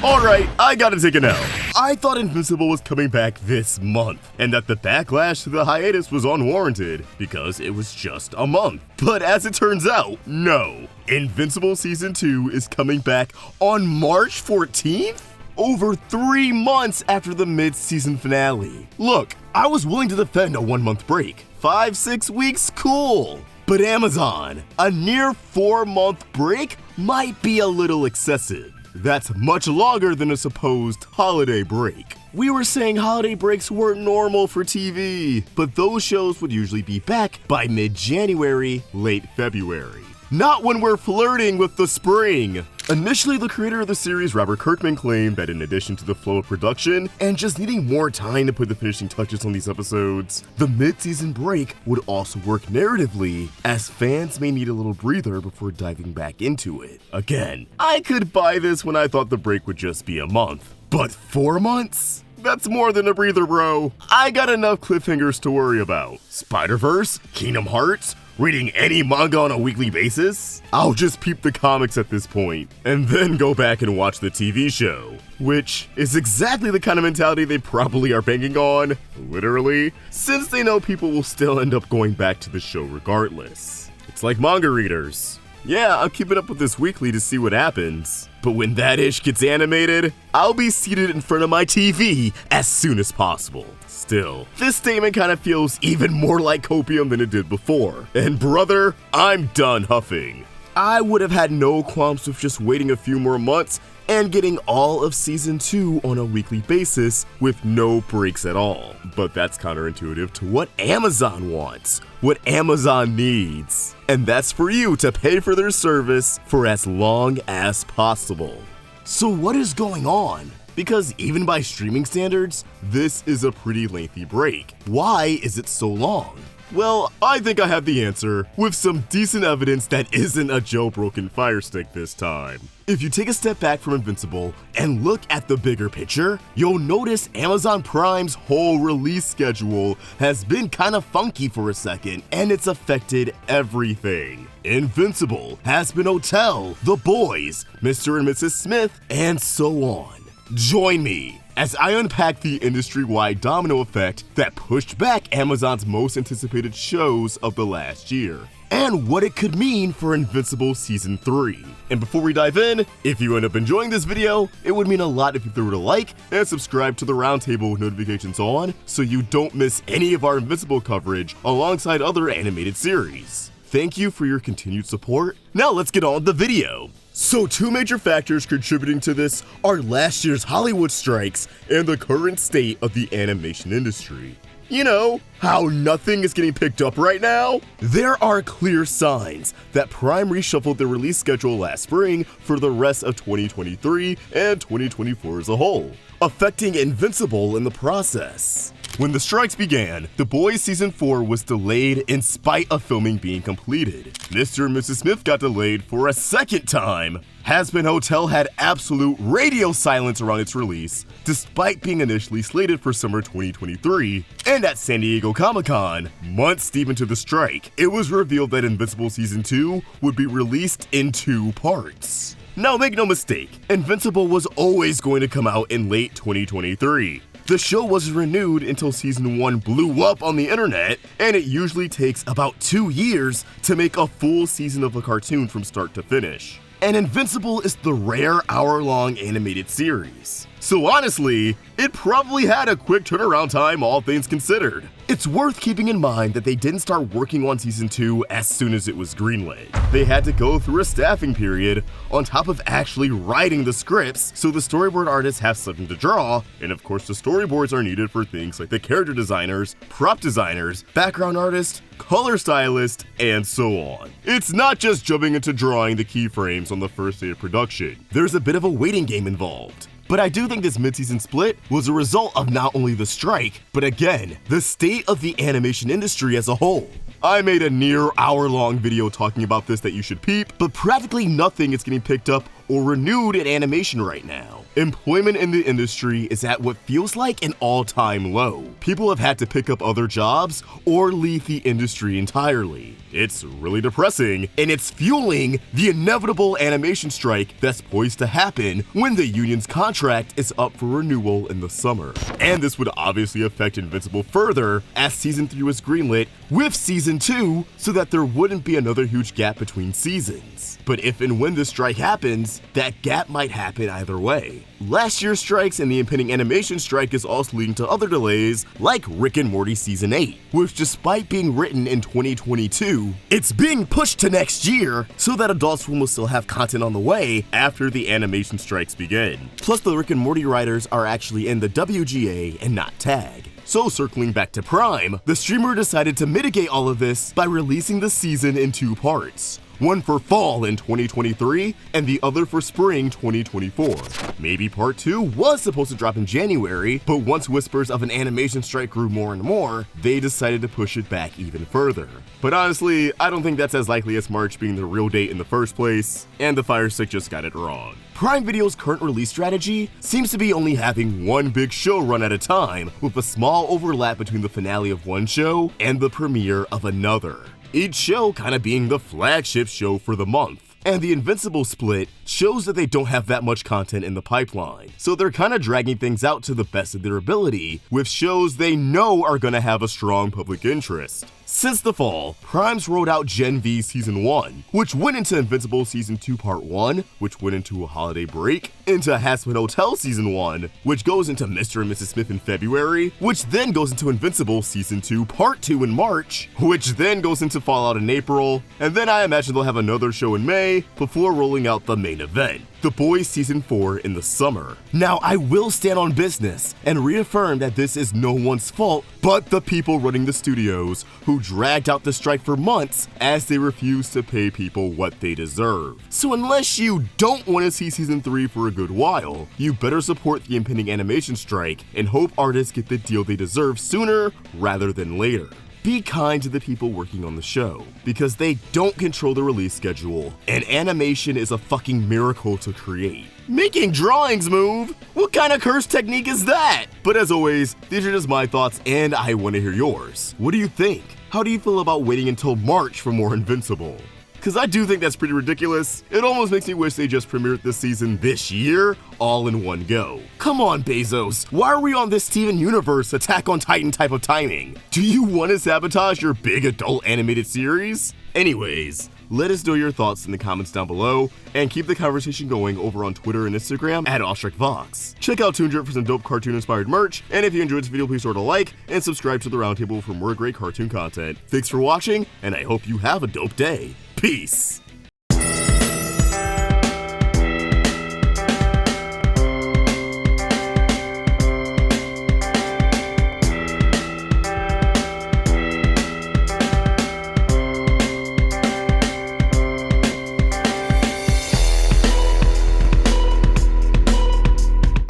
Alright, I gotta take a note. I thought Invincible was coming back this month, and that the backlash to the hiatus was unwarranted because it was just a month. But as it turns out, no. Invincible Season 2 is coming back on March 14th? Over 3 months after the mid-season finale. Look, I was willing to defend a 1-month break. 5-6 weeks, cool. But Amazon, a near 4-month break might be a little excessive. That's much longer than a supposed holiday break. We were saying holiday breaks weren't normal for TV, but those shows would usually be back by mid-January, late February. Not when we're flirting with the spring. Initially, the creator of the series, Robert Kirkman, claimed that in addition to the flow of production and just needing more time to put the finishing touches on these episodes, the mid-season break would also work narratively, as fans may need a little breather before diving back into it. Again, I could buy this when I thought the break would just be a month. But 4 months? That's more than a breather, bro. I got enough cliffhangers to worry about. Spider-Verse? Kingdom Hearts? Reading any manga on a weekly basis? I'll just peep the comics at this point, and then go back and watch the TV show. Which is exactly the kind of mentality they probably are banking on, literally, since they know people will still end up going back to the show regardless. It's like manga readers. Yeah, I'll keep it up with this weekly to see what happens. But when that ish gets animated, I'll be seated in front of my TV as soon as possible. Still, this statement kind of feels even more like copium than it did before. And brother, I'm done huffing. I would have had no qualms with just waiting a few more months and getting all of Season 2 on a weekly basis with no breaks at all. But that's counterintuitive to what Amazon wants, what Amazon needs. And that's for you to pay for their service for as long as possible. So what is going on? Because even by streaming standards, this is a pretty lengthy break. Why is it so long? Well, I think I have the answer, with some decent evidence that isn't a jailbroken Fire Stick this time. If you take a step back from Invincible and look at the bigger picture, you'll notice Amazon Prime's whole release schedule has been kinda funky for a second, and it's affected everything. Invincible, Hazbin Hotel, The Boys, Mr. and Mrs. Smith, and so on. Join me as I unpack the industry-wide domino effect that pushed back Amazon's most anticipated shows of the last year, and what it could mean for Invincible Season 3. And before we dive in, if you end up enjoying this video, it would mean a lot if you threw it a like and subscribe to the roundtable with notifications on so you don't miss any of our Invincible coverage alongside other animated series. Thank you for your continued support. Now let's get on with the video. So 2 major factors contributing to this are last year's Hollywood strikes and the current state of the animation industry. You know, how nothing is getting picked up right now? There are clear signs that Prime reshuffled their release schedule last spring for the rest of 2023 and 2024 as a whole, affecting Invincible in the process. When the strikes began, The Boys Season 4 was delayed in spite of filming being completed. Mr. and Mrs. Smith got delayed for a second time. Hazbin Hotel had absolute radio silence around its release, despite being initially slated for summer 2023. And at San Diego Comic-Con, months deep into the strike, it was revealed that Invincible Season 2 would be released in 2 parts. Now make no mistake, Invincible was always going to come out in late 2023. The show wasn't renewed until Season 1 blew up on the internet, and it usually takes about 2 years to make a full season of a cartoon from start to finish. And Invincible is the rare hour-long animated series. So honestly, it probably had a quick turnaround time, all things considered. It's worth keeping in mind that they didn't start working on Season 2 as soon as it was greenlit. They had to go through a staffing period on top of actually writing the scripts, so the storyboard artists have something to draw, and of course the storyboards are needed for things like the character designers, prop designers, background artists, color stylists, and so on. It's not just jumping into drawing the keyframes on the first day of production. There's a bit of a waiting game involved. But I do think this mid-season split was a result of not only the strike, but again, the state of the animation industry as a whole. I made a near hour-long video talking about this that you should peep, but practically nothing is getting picked up or renewed in animation right now. Employment in the industry is at what feels like an all-time low. People have had to pick up other jobs or leave the industry entirely. It's really depressing, and it's fueling the inevitable animation strike that's poised to happen when the union's contract is up for renewal in the summer. And this would obviously affect Invincible further, as Season 3 was greenlit with Season 2 so that there wouldn't be another huge gap between seasons. But if and when the strike happens, that gap might happen either way. Last year's strikes and the impending animation strike is also leading to other delays, like Rick and Morty Season 8, which despite being written in 2022, it's being pushed to next year so that Adult Swim will still have content on the way after the animation strikes begin. Plus, the Rick and Morty writers are actually in the WGA and not TAG. So circling back to Prime, the streamer decided to mitigate all of this by releasing the season in 2 parts. One for fall in 2023 and the other for spring 2024. Maybe part 2 was supposed to drop in January, but once whispers of an animation strike grew more and more, they decided to push it back even further. But honestly, I don't think that's as likely as March being the real date in the first place, and the Fire Stick just got it wrong. Prime Video's current release strategy seems to be only having one big show run at a time, with a small overlap between the finale of one show and the premiere of another. Each show kind of being the flagship show for the month. And the Invincible split shows that they don't have that much content in the pipeline, so they're kind of dragging things out to the best of their ability with shows they know are gonna have a strong public interest. Since the fall, Prime's rolled out Gen V Season 1, which went into Invincible Season 2 Part 1, which went into a holiday break, into Hazbin Hotel Season 1, which goes into Mr. and Mrs. Smith in February, which then goes into Invincible Season 2 Part 2 in March, which then goes into Fallout in April, and then I imagine they'll have another show in May before rolling out the main event, The Boys Season 4 in the summer. Now, I will stand on business and reaffirm that this is no one's fault but the people running the studios who dragged out the strike for months as they refused to pay people what they deserve. So unless you don't want to see Season 3 for a good while, you better support the impending animation strike and hope artists get the deal they deserve sooner rather than later. Be kind to the people working on the show, because they don't control the release schedule, and animation is a fucking miracle to create. Making drawings move? What kind of curse technique is that? But as always, these are just my thoughts and I want to hear yours. What do you think? How do you feel about waiting until March for more Invincible? Because I do think that's pretty ridiculous. It almost makes me wish they just premiered this season this year, all in one go. Come on, Bezos, why are we on this Steven Universe Attack on Titan type of timing? Do you want to sabotage your big adult animated series? Anyways, let us know your thoughts in the comments down below, and keep the conversation going over on Twitter and Instagram at AwestruckVox. Check out ToonDrip for some dope cartoon-inspired merch, and if you enjoyed this video, please throw it a like, and subscribe to the Roundtable for more great cartoon content. Thanks for watching, and I hope you have a dope day. Peace!